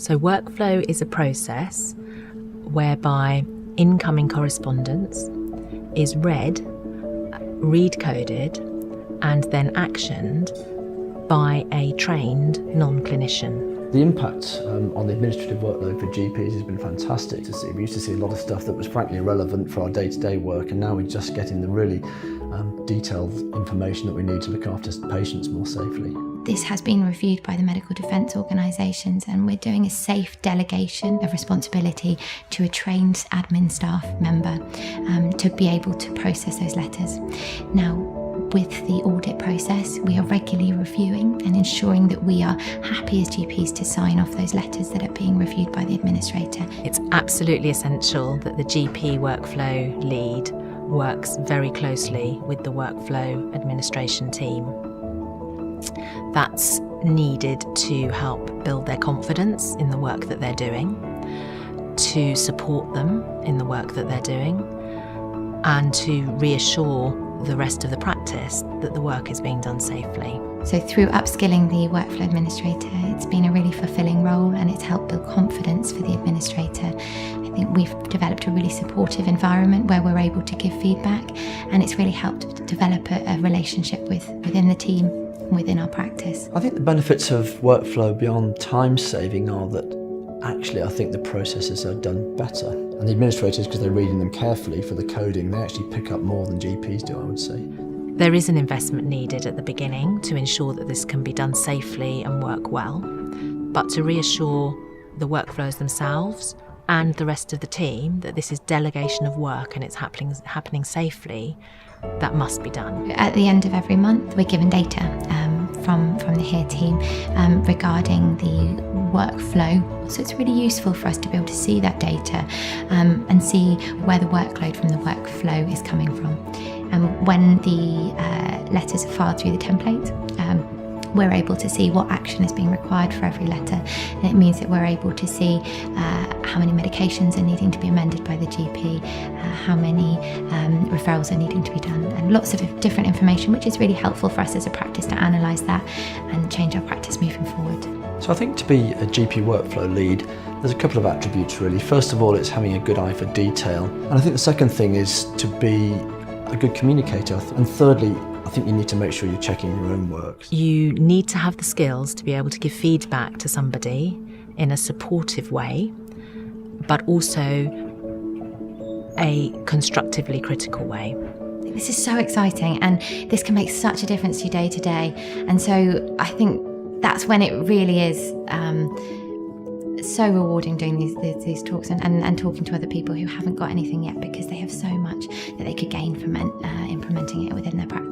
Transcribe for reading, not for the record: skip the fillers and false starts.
So workflow is a process whereby incoming correspondence is read, read-coded, and then actioned by a trained non-clinician. The impact on the administrative workload for GPs has been fantastic to see. We used to see a lot of stuff that was frankly irrelevant for our day-to-day work, and now we're just getting the really detailed information that we need to look after patients more safely. This has been reviewed by the medical defence organisations, and we're doing a safe delegation of responsibility to a trained admin staff member to be able to process those letters. Now, with the audit process, we are regularly reviewing and ensuring that we are happy as GPs to sign off those letters that are being reviewed by the administrator. It's absolutely essential that the GP workflow lead works very closely with the workflow administration team. That's needed to help build their confidence in the work that they're doing, to support them in the work that they're doing, and to reassure the rest of the practice that the work is being done safely. So through upskilling the workflow administrator, it's been a really fulfilling role, and it's helped build confidence for the administrator. I think we've developed a really supportive environment where we're able to give feedback, and it's really helped develop a relationship within the team, within our practice. I think the benefits of workflow beyond time saving are that actually I think the processes are done better, and the administrators, because they're reading them carefully for the coding, they actually pick up more than GPs do, I would say. There is an investment needed at the beginning to ensure that this can be done safely and work well, but to reassure the workflows themselves and the rest of the team that this is delegation of work and it's happening safely, that must be done. At the end of every month, we're given data from the HERE team regarding the workflow. So it's really useful for us to be able to see that data and see where the workload from the workflow is coming from. When the letters are filed through the template, we're able to see what action is being required for every letter, and it means that we're able to see how many medications are needing to be amended by the GP, how many referrals are needing to be done, and lots of different information, which is really helpful for us as a practice to analyse that and change our practice moving forward. So I think to be a GP workflow lead, there's a couple of attributes really. First of all, it's having a good eye for detail, and I think the second thing is to be a good communicator, and thirdly, I think you need to make sure you're checking your own work. You need to have the skills to be able to give feedback to somebody in a supportive way, but also a constructively critical way. This is so exciting, and this can make such a difference to you day to day. And so I think that's when it really is so rewarding doing these talks and talking to other people who haven't got anything yet, because they have so much that they could gain from implementing it within their practice.